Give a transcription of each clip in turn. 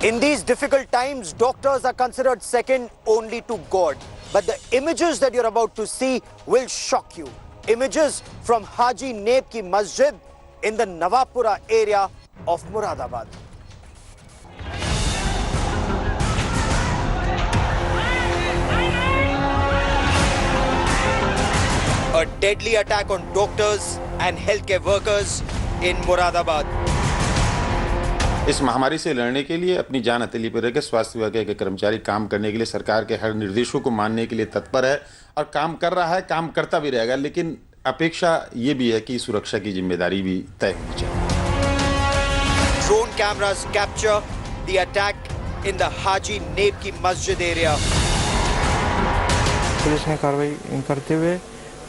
In these difficult times, doctors are considered second only to God. But the images that you're about to see will shock you. Images from Haji Naib ki Masjid in the Nawabpura area of Muradabad. A deadly attack on doctors and healthcare workers in Moradabad. इस महामारी से लड़ने के लिए अपनी जान हथेली पर रखकर स्वास्थ्य विभाग के कर्मचारी काम करने के लिए सरकार के हर निर्देशों को मानने के लिए तत्पर है और काम कर रहा है, काम करता भी रहेगा, लेकिन अपेक्षा ये भी है कि सुरक्षा की जिम्मेदारी भी तय होनी चाहिए। Drone cameras capture the attack in the Haji Naib ki Masjid area. Police ने कार्रवाई करते हुए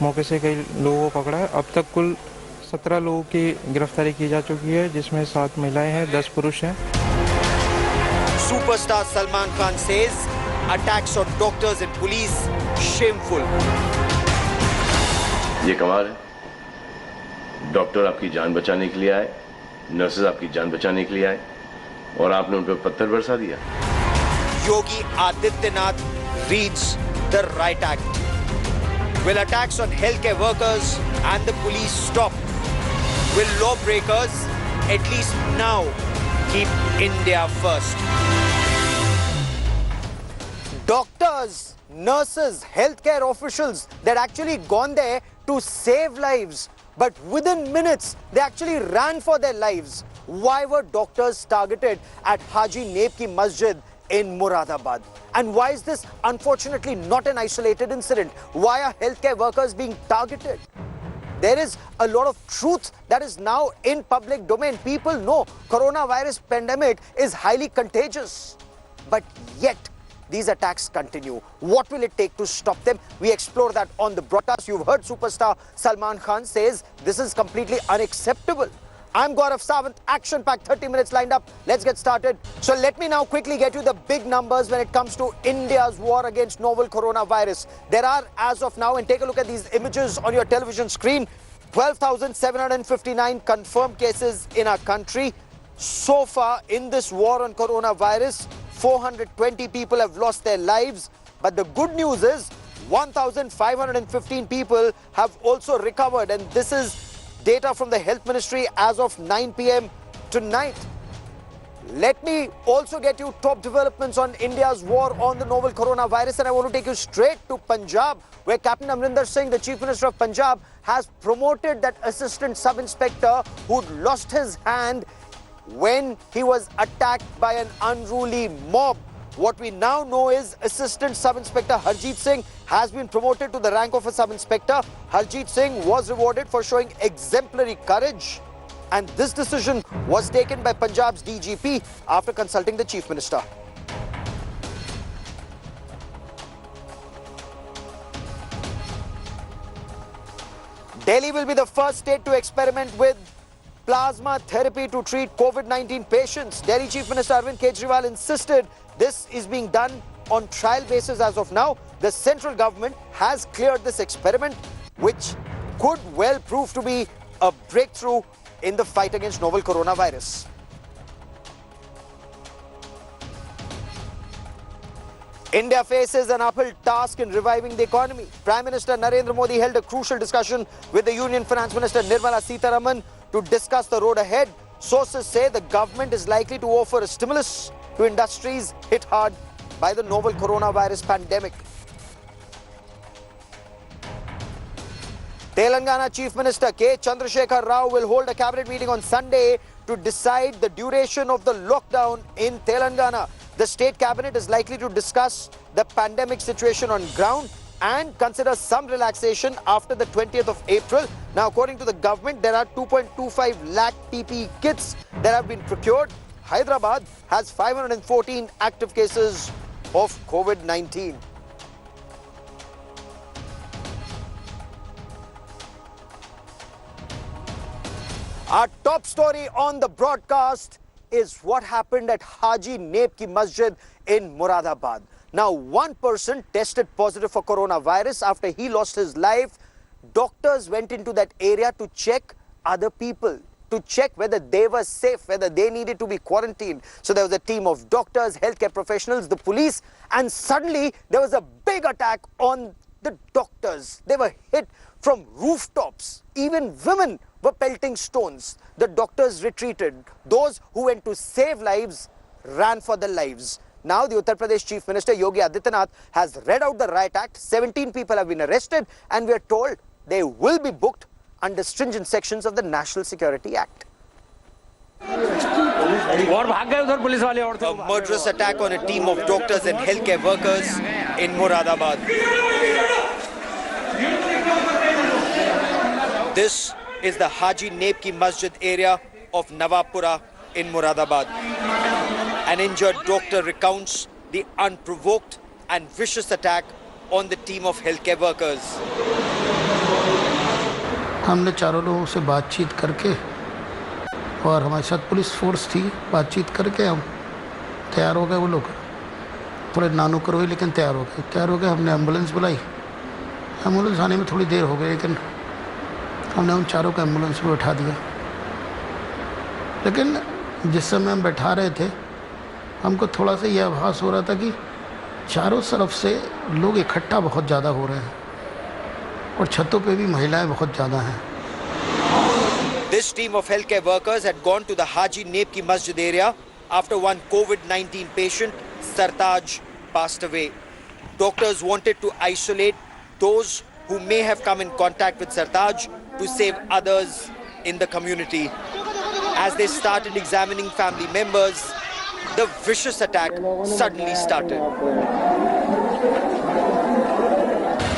मौके से कई लोगों को पकड़ा है। अब तक कुल 17 लोगों की गिरफ्तारी की जा चुकी है, जिसमें 7 महिलाएं हैं, 10 पुरुष हैं। Superstar Salman Khan says attacks on doctors and police shameful. ये कमाल है, डॉक्टर आपकी जान बचाने के लिए आए, नर्सेज आपकी जान बचाने के लिए आए और आपने उन पर पत्थर बरसा दिया। Yogi Adityanath reads the right act. Will attacks on healthcare workers and the police stop? Will lawbreakers, at least now, keep India first? Doctors, nurses, healthcare officials, they're actually gone there to save lives. But within minutes, they actually ran for their lives. Why were doctors targeted at Haji Naib ki Masjid in Moradabad? And why is this unfortunately not an isolated incident? Why are healthcare workers being targeted? There is a lot of truth that is now in public domain. People know coronavirus pandemic is highly contagious. But yet, these attacks continue. What will it take to stop them? We explore that on the broadcast. You've heard superstar Salman Khan says this is completely unacceptable. I'm Gaurav Sawant, action-packed 30 minutes lined up. Let's get started. So let me now quickly get you the big numbers when it comes to India's war against novel coronavirus. There are, as of now, and take a look at these images on your television screen, 12,759 confirmed cases in our country. So far in this war on coronavirus, 420 people have lost their lives. But the good news is 1,515 people have also recovered, and this is data from the Health Ministry as of 9 p.m. tonight. Let me also get you top developments on India's war on the novel coronavirus, and I want to take you straight to Punjab, where Captain Amrinder Singh, the Chief Minister of Punjab, has promoted that assistant sub-inspector who'd lost his hand when he was attacked by an unruly mob. What we now know is Assistant Sub-Inspector Harjeet Singh has been promoted to the rank of a Sub-Inspector. Harjeet Singh was rewarded for showing exemplary courage. And this decision was taken by Punjab's DGP after consulting the Chief Minister. Delhi will be the first state to experiment with plasma therapy to treat COVID-19 patients. Delhi Chief Minister Arvind Kejriwal insisted this is being done on trial basis as of now. The central government has cleared this experiment, which could well prove to be a breakthrough in the fight against novel coronavirus. India faces an uphill task in reviving the economy. Prime Minister Narendra Modi held a crucial discussion with the Union Finance Minister Nirmala Sitharaman to discuss the road ahead. Sources say the government is likely to offer a stimulus to industries hit hard by the novel coronavirus pandemic. Telangana Chief Minister K. Chandrasekhar Rao will hold a cabinet meeting on Sunday to decide the duration of the lockdown in Telangana. The state cabinet is likely to discuss the pandemic situation on ground and consider some relaxation after the 20th of April. Now, according to the government, there are 2.25 lakh PPE kits that have been procured. Hyderabad has 514 active cases of COVID-19. Our top story on the broadcast is what happened at Haji Naib ki Masjid in Moradabad. Now, one person tested positive for coronavirus after he lost his life. Doctors went into that area to check other people, to check whether they were safe, whether they needed to be quarantined. So there was a team of doctors, healthcare professionals, the police, and suddenly there was a big attack on the doctors. They were hit from rooftops. Even women were pelting stones. The doctors retreated. Those who went to save lives ran for their lives. Now the Uttar Pradesh Chief Minister Yogi Adityanath has read out the Riot Act. 17 people have been arrested and we are told they will be booked under stringent sections of the National Security Act. A murderous attack on a team of doctors and healthcare workers in Moradabad. This is the Haji Naib Ki Masjid area of Nawabpura in Muradabad. An injured doctor recounts the unprovoked and vicious attack on the team of healthcare workers. हमने चारों लोगों से बातचीत करके और हमारे साथ police force थी, बातचीत करके हम तैयार हो गए। वो लोग थोड़े नानुकर हुए लेकिन तैयार हो गए। हमने एम्बुलेंस बुलाई। एम्बुलेंस आने में थोड़ी देर हो गई लेकिन हमने उन चारों को एम्बुलेंस में बैठा दिया। लेकिन जिस समय हम बैठा रहे थे हमको थोड़ा सा यह आभास हो रहा था कि चारों तरफ से लोग इकट्ठा बहुत ज़्यादा हो रहे हैं और छतों पे भी महिलाएं बहुत ज़्यादा हैं। This team of healthcare workers had gone to the Haji Naib Ki Masjid area after one COVID-19 patient, Sartaj, passed away. Doctors wanted to isolate those who may have come in contact with Sartaj to save others in the community. As they started examining family members, the vicious attack suddenly started.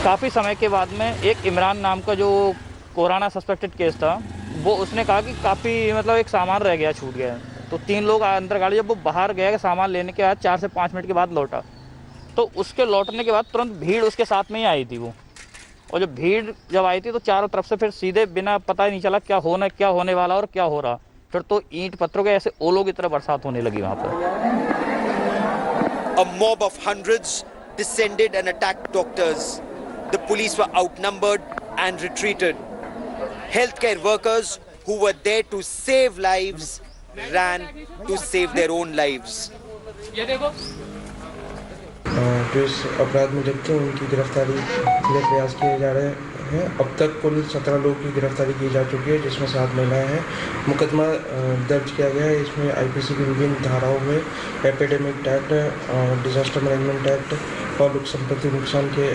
काफ़ी समय के बाद में एक इमरान नाम का जो corona suspected case था वो उसने कहा कि काफ़ी मतलब एक सामान रह गया, छूट गया। तो 3 लोग अंदर गाड़ी, जब वो बाहर गया सामान लेने के बाद 4 से 5 मिनट के बाद लौटा, तो उसके लौटने के बाद तुरंत भीड़ उसके साथ में ही आई थी वो। और जब भीड़ जब आई थी तो चारों तरफ से फिर सीधे बिना पता ही नहीं चला क्या होने वाला और क्या हो रहा, फिर तो ईंट पत्थरों के ऐसे ओलों की तरह बरसात होने लगी वहाँ पर। A mob of hundreds descended and attacked doctors. The police were outnumbered and retreated. Healthcare workers who were there to save lives ran to save their own lives. जो इस अपराध में लिप्त हैं उनकी गिरफ्तारी के लिए प्रयास किए जा रहे हैं। अब तक कुल 17 लोगों की गिरफ्तारी की जा चुकी है, जिसमें 7 महिलाएं हैं। मुकदमा दर्ज किया गया है। इसमें आईपीसी की विभिन्न धाराओं में epidemic act, disaster management act और लोक संपत्ति नुकसान के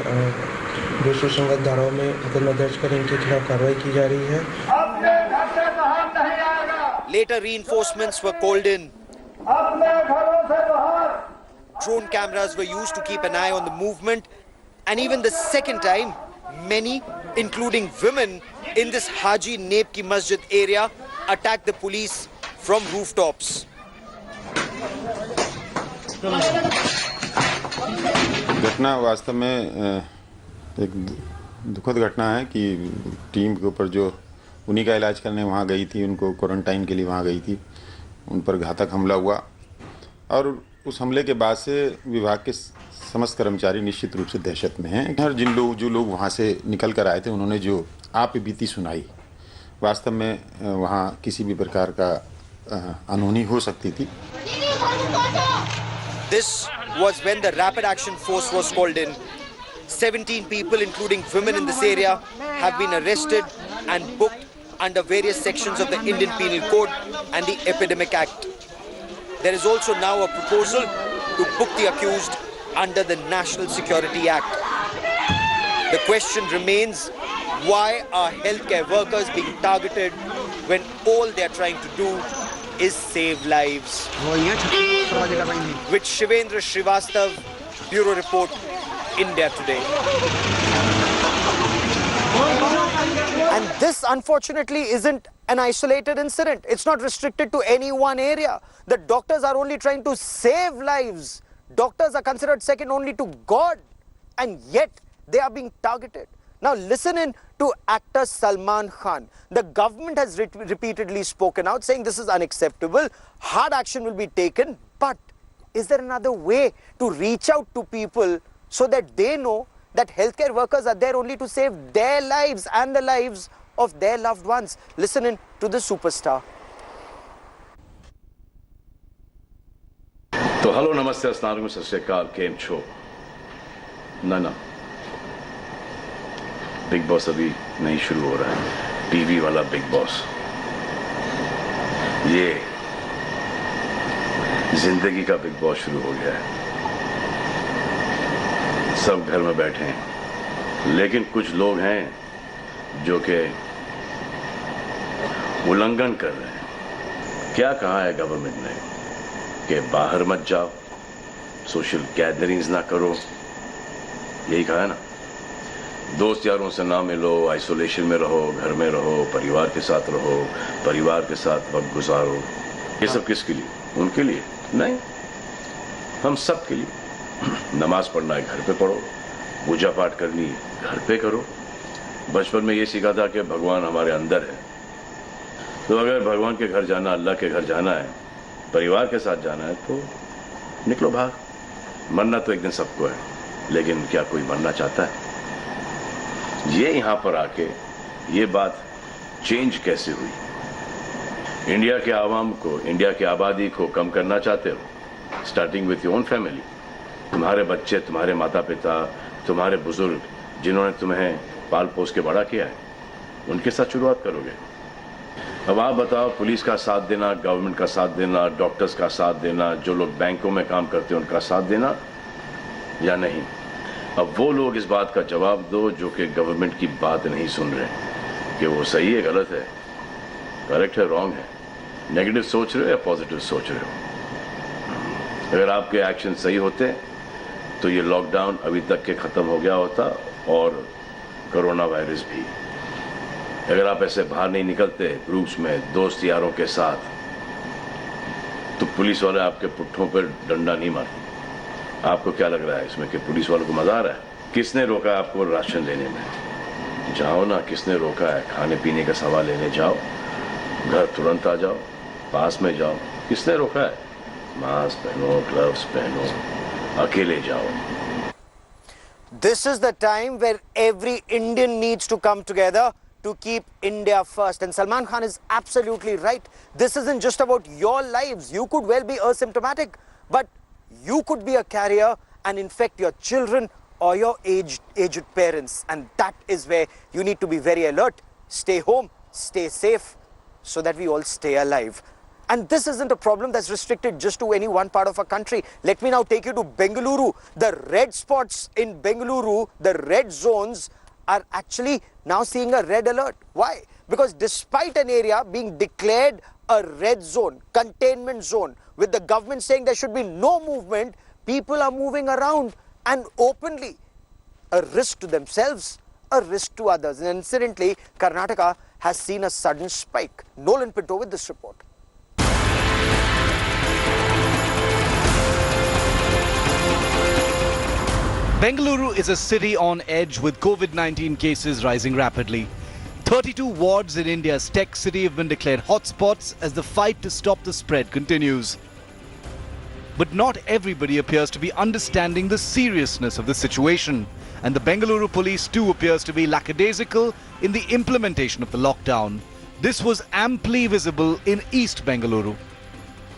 जो सुसंगत धाराओं में मुकदमा दर्ज कर इनके खिलाफ कार्रवाई की जा रही है। Later reinforcements were called in. Drone cameras were used to keep an eye on the movement, and even the second time, many, including women, in this Haji Naib Ki Masjid area attacked the police from rooftops. घटना वास्तव में एक दुखद घटना है कि team के ऊपर जो उन्हीं का इलाज करने वहाँ गई थी, उनको क्वारंटाइन के लिए वहाँ गई थी, उन पर घातक हमला हुआ। और उस हमले के बाद से विभाग के समस्त कर्मचारी निश्चित रूप से दहशत में हैं। और जो लोग वहाँ से निकल कर आए थे उन्होंने जो आप बीती सुनाई, वास्तव में वहाँ किसी भी प्रकार का अनहोनी हो सकती थी। This was when the rapid action force was called in. 17 people, including women in this area, have been arrested and booked under various sections of the Indian Penal Code and the Epidemic Act. There is also now a proposal to book the accused under the National Security Act. The question remains, why are healthcare workers being targeted when all they are trying to do is save lives? With Shivendra Srivastav, Bureau Report, India Today. And this, unfortunately, isn't an isolated incident. It's not restricted to any one area. The doctors are only trying to save lives. Doctors are considered second only to God, and yet they are being targeted. Now listen in to actor Salman Khan. The government has repeatedly spoken out saying this is unacceptable, hard action will be taken, but is there another way to reach out to people so that they know that healthcare workers are there only to save their lives and the lives of their loved ones? Listen in to the superstar. तो hello नमस्ते अस्सलाम सत श्री अकाल केम छो ना big boss अभी नहीं शुरू हो रहा है टीवी वाला बिग बॉस ये जिंदगी का बिग बॉस शुरू हो गया है सब घर में बैठे हैं लेकिन कुछ लोग हैं जो कि उल्लंघन कर रहे हैं क्या कहा है गवर्नमेंट ने कि बाहर मत जाओ सोशल गैदरिंग्स ना करो यही कहा है ना दोस्त यारों से ना मिलो आइसोलेशन में रहो घर में रहो परिवार के साथ रहो परिवार के साथ वक्त गुजारो ये सब किसके लिए उनके लिए नहीं हम सब के लिए नमाज पढ़ना है घर पे पढ़ो पूजा पाठ करनी है घर पे करो बचपन में ये सीखा था कि भगवान हमारे अंदर है तो अगर भगवान के घर जाना अल्लाह के घर जाना है परिवार के साथ जाना है तो निकलो बाहर मरना तो एक दिन सबको है लेकिन क्या कोई मरना चाहता है ये यहां पर आके ये बात चेंज कैसे हुई इंडिया के आवाम को इंडिया की आबादी को कम करना चाहते हो starting with your own family तुम्हारे बच्चे तुम्हारे माता पिता तुम्हारे बुजुर्ग जिन्होंने तुम्हें पाल पोस के बड़ा किया है उनके साथ शुरुआत करोगे अब आप बताओ पुलिस का साथ देना गवर्नमेंट का साथ देना डॉक्टर्स का साथ देना जो लोग बैंकों में काम करते हैं उनका साथ देना या नहीं अब वो लोग इस बात का जवाब दो जो कि गवर्नमेंट की बात नहीं सुन रहे कि वो सही है गलत है करेक्ट है रॉन्ग है नेगेटिव सोच रहे हो या पॉजिटिव सोच रहे हो अगर आपके एक्शन सही होते तो ये लॉकडाउन अभी तक के ख़त्म हो गया होता और कोरोना वायरस भी अगर आप ऐसे बाहर नहीं निकलते ग्रुप्स में दोस्त यारों के साथ तो पुलिस वाले आपके पुट्ठों पर डंडा नहीं मारते आपको क्या लग रहा है इसमें कि पुलिस वालों को मजा आ रहा है किसने रोका आपको राशन लेने में जाओ ना किसने रोका है खाने पीने का सामान लेने जाओ घर तुरंत आ जाओ पास में जाओ किसने रोका है मास्क पहनो ग्लव्स पहनो अकेले जाओ This is the time where every Indian needs to come together to keep India first. And Salman Khan is absolutely right. This isn't just about your lives. You could well be asymptomatic, but you could be a carrier and infect your children or your aged parents. And that is where you need to be very alert. Stay home, stay safe, so that we all stay alive. And this isn't a problem that's restricted just to any one part of our country. Let me now take you to Bengaluru. The red spots in Bengaluru, the red zones, are actually now seeing a red alert. Why? Because despite an area being declared a red zone, containment zone, with the government saying there should be no movement, people are moving around and openly. A risk to themselves, a risk to others. And incidentally, Karnataka has seen a sudden spike. Nolan Pinto with this report. Bengaluru is a city on edge with COVID-19 cases rising rapidly. 32 wards in India's tech city have been declared hotspots as the fight to stop the spread continues. But not everybody appears to be understanding the seriousness of the situation, and the Bengaluru police too appears to be lackadaisical in the implementation of the lockdown. This was amply visible in East Bengaluru.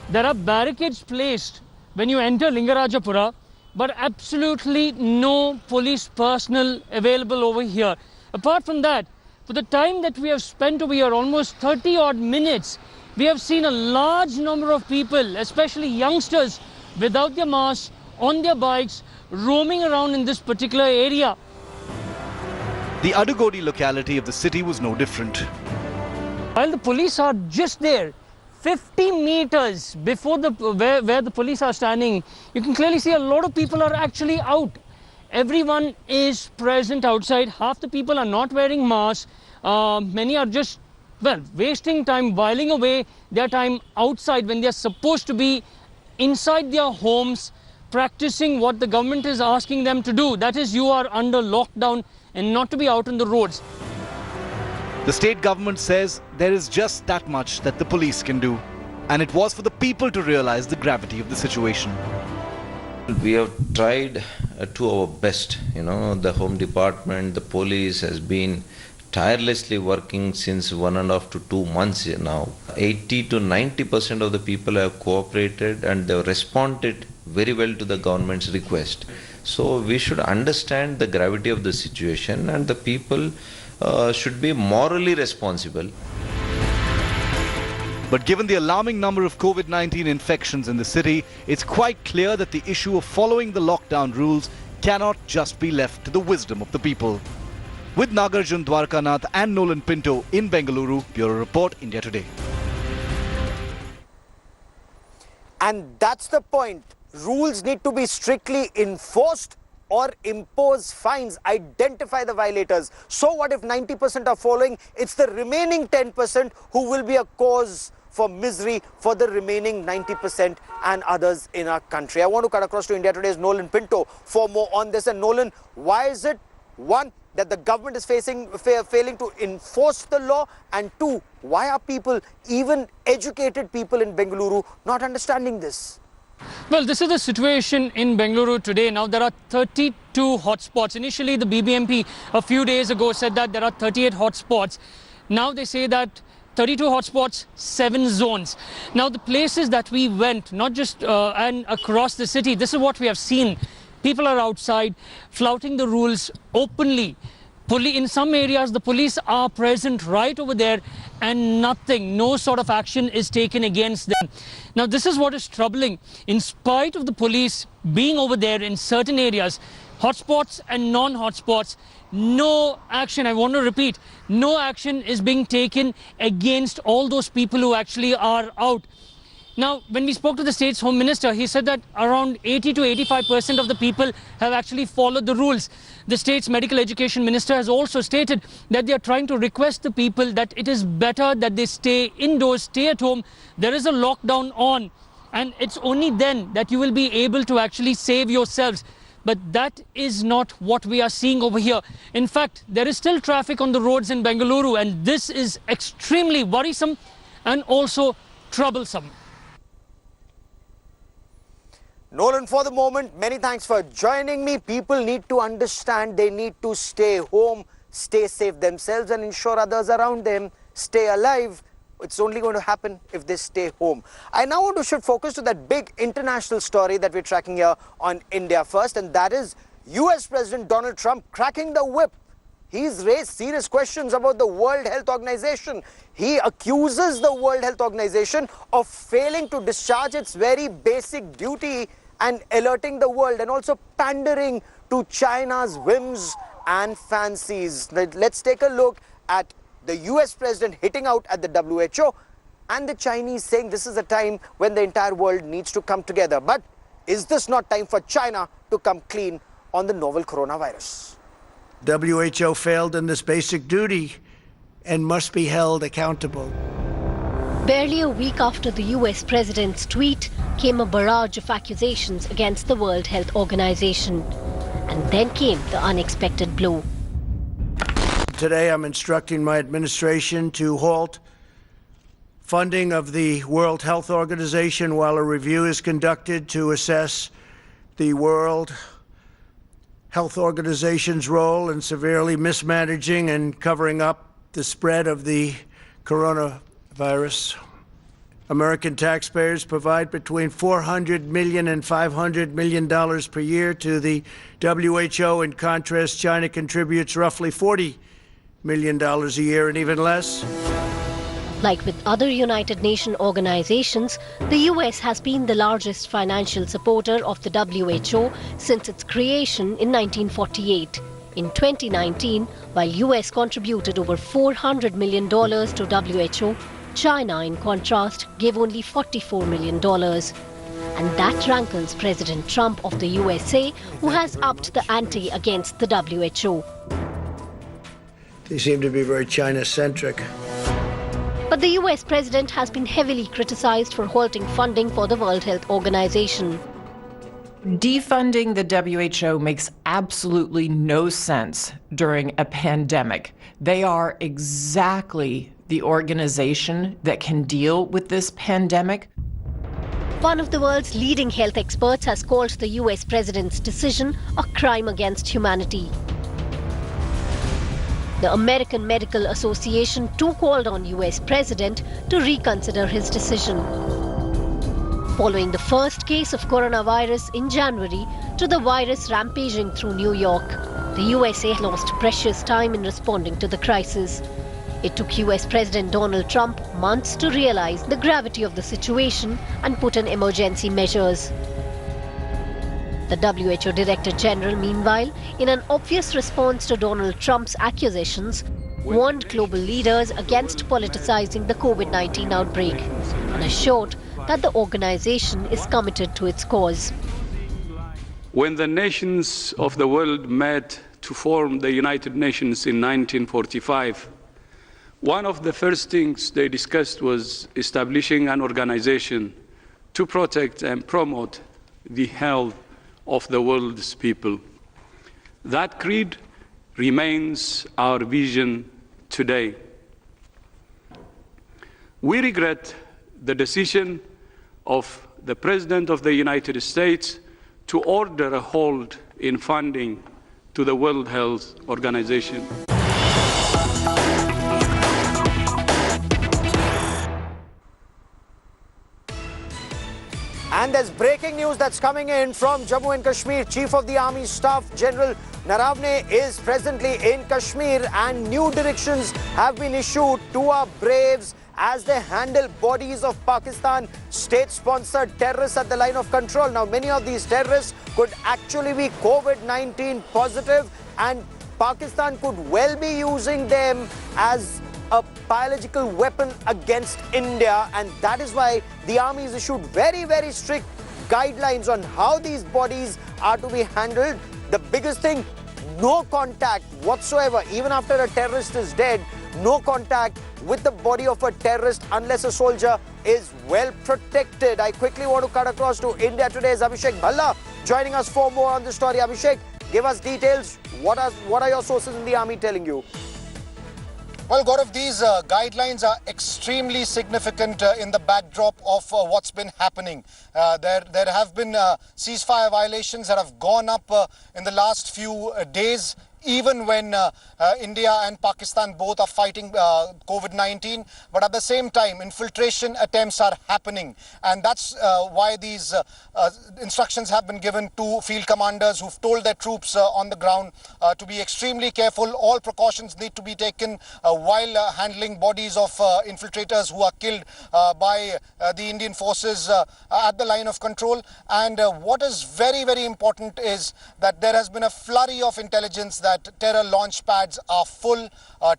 There are barricades placed when you enter Lingarajapura, but absolutely no police personnel available over here. Apart from that, for the time that we have spent over here, almost 30 odd minutes, we have seen a large number of people, especially youngsters, without their masks, on their bikes, roaming around in this particular area. The Adugodi locality of the city was no different. While the police are just there, 50 meters before where the police are standing, you can clearly see a lot of people are actually out. Everyone is present outside. Half the people are not wearing masks. Many are just, well, wasting time, whiling away their time outside when they are supposed to be inside their homes, practicing what the government is asking them to do. That is, you are under lockdown and not to be out on the roads. The state government says there is just that much that the police can do, and it was for the people to realize the gravity of the situation. We have tried to our best, the Home Department, the police has been tirelessly working since 1.5 to 2 months now. 80 to 90% of the people have cooperated and they have responded very well to the government's request. So we should understand the gravity of the situation, and the people should be morally responsible. But given the alarming number of COVID-19 infections in the city, it's quite clear that the issue of following the lockdown rules cannot just be left to the wisdom of the people. With Nagarjun Dwarkanath and Nolan Pinto in Bengaluru, Bureau Report, India Today. And that's the point. Rules need to be strictly enforced or impose fines, identify the violators. So what if 90% are following? It's the remaining 10% who will be a cause for misery for the remaining 90% and others in our country. I want to cut across to India Today's Nolan Pinto for more on this. And Nolan, why is it, one, that the government is failing to enforce the law, and two, why are people, even educated people in Bengaluru, not understanding this? Well, this is the situation in Bengaluru today. Now, there are 32 hotspots. Initially, the BBMP a few days ago said that there are 38 hotspots. Now they say that 32 hotspots, 7 zones. Now, the places that we went, not just and across the city, this is what we have seen. People are outside flouting the rules openly. In some areas, the police are present right over there and nothing, no sort of action is taken against them. Now, this is what is troubling. In spite of the police being over there in certain areas, hotspots and non-hotspots, no action, I want to repeat, no action is being taken against all those people who actually are out. Now, when we spoke to the state's home minister, he said that around 80 to 85% of the people have actually followed the rules. The state's medical education minister has also stated that they are trying to request the people that it is better that they stay indoors, stay at home. There is a lockdown on, and it's only then that you will be able to actually save yourselves. But that is not what we are seeing over here. In fact, there is still traffic on the roads in Bengaluru, and this is extremely worrisome and also troublesome. Nolan, for the moment, many thanks for joining me. People need to understand they need to stay home, stay safe themselves, and ensure others around them stay alive. It's only going to happen if they stay home. I now want to shift focus to that big international story that we're tracking here on India First, and that is US President Donald Trump cracking the whip. He's raised serious questions about the World Health Organization. He accuses the World Health Organization of failing to discharge its very basic duty and alerting the world, and also pandering to China's whims and fancies. Let's take a look at the US president hitting out at the WHO and the Chinese saying this is a time when the entire world needs to come together. But is this not time for China to come clean on the novel coronavirus? WHO failed in this basic duty and must be held accountable. Barely a week after the US president's tweet came a barrage of accusations against the World Health Organization. And then came the unexpected blow. Today I'm instructing my administration to halt funding of the World Health Organization while a review is conducted to assess the World Health Organization's role in severely mismanaging and covering up the spread of the coronavirus. American taxpayers provide between $400 million and $500 million per year to the WHO. In contrast, China contributes roughly $40 million a year, and even less. Like with other United Nations organizations, the US has been the largest financial supporter of the WHO since its creation in 1948. In 2019, while US contributed over $400 million to WHO, China, in contrast, gave only $44 million. And that rankles President Trump of the USA, who has upped the ante against the WHO. They seem to be very China-centric. But the US president has been heavily criticized for halting funding for the World Health Organization. Defunding the WHO makes absolutely no sense during a pandemic. They are exactly the organization that can deal with this pandemic. One of the world's leading health experts has called the US president's decision a crime against humanity. The American Medical Association too called on US President to reconsider his decision. Following the first case of coronavirus in January to the virus rampaging through New York, the USA lost precious time in responding to the crisis. It took US President Donald Trump months to realize the gravity of the situation and put in emergency measures. The WHO Director General, meanwhile, in an obvious response to Donald Trump's accusations, warned global leaders against politicizing the COVID-19 outbreak and assured that the organization is committed to its cause. When the nations of the world met to form the United Nations in 1945, one of the first things they discussed was establishing an organization to protect and promote the health of the world's people. That creed remains our vision today. We regret the decision of the President of the United States to order a halt in funding to the World Health Organization. And there's breaking news that's coming in from Jammu and Kashmir. Chief of the Army Staff General Nawabpura is presently in Kashmir, and new directions have been issued to our braves as they handle bodies of Pakistan state-sponsored terrorists at the line of control. Now, many of these terrorists could actually be COVID-19 positive, and Pakistan could well be using them as a biological weapon against India, and that is why the army has issued very, very strict guidelines on how these bodies are to be handled. The biggest thing, no contact whatsoever, even after a terrorist is dead, no contact with the body of a terrorist unless a soldier is well protected. I quickly want to cut across to India Today's Abhishek Bhalla joining us for more on this story. Abhishek, give us details. What are your sources in the army telling you? Well, Gaurav, these guidelines are extremely significant in the backdrop of what's been happening. There have been ceasefire violations that have gone up in the last few days, even when India and Pakistan both are fighting COVID-19. But at the same time, infiltration attempts are happening. And that's why these instructions have been given to field commanders who've told their troops on the ground to be extremely careful. All precautions need to be taken while handling bodies of infiltrators who are killed by the Indian forces at the line of control. And what is very, very important is that there has been a flurry of intelligence that terror launch pads are full.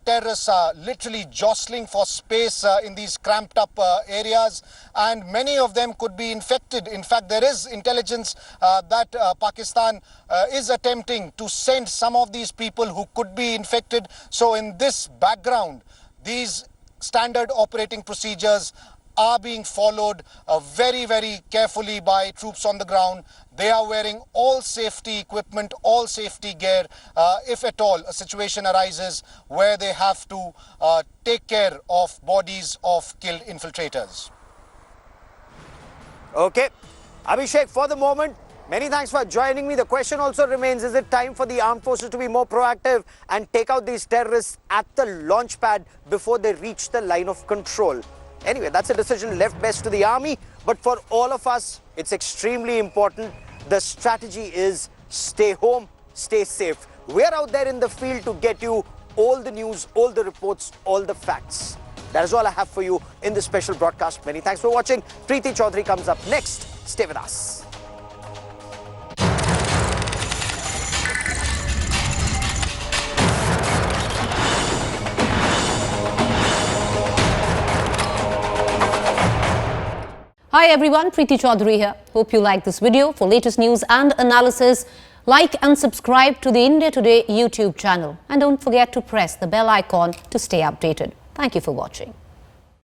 Terrorists are literally jostling for space in these cramped up areas, and many of them could be infected. In fact, there is intelligence that Pakistan is attempting to send some of these people who could be infected. So in this background, these standard operating procedures are being followed very, very carefully by troops on the ground. They are wearing all safety equipment, all safety gear, if at all a situation arises where they have to take care of bodies of killed infiltrators. Okay. Abhishek, for the moment, many thanks for joining me. The question also remains, is it time for the armed forces to be more proactive and take out these terrorists at the launch pad before they reach the line of control? Anyway, that's a decision left best to the army. But for all of us, it's extremely important. The strategy is stay home, stay safe. We're out there in the field to get you all the news, all the reports, all the facts. That is all I have for you in this special broadcast. Many thanks for watching. Preeti Chaudhary comes up next. Stay with us. Hi everyone, Preeti Chaudhary here. Hope you like this video. For latest news and analysis, like and subscribe to the India Today YouTube channel. And don't forget to press the bell icon to stay updated. Thank you for watching.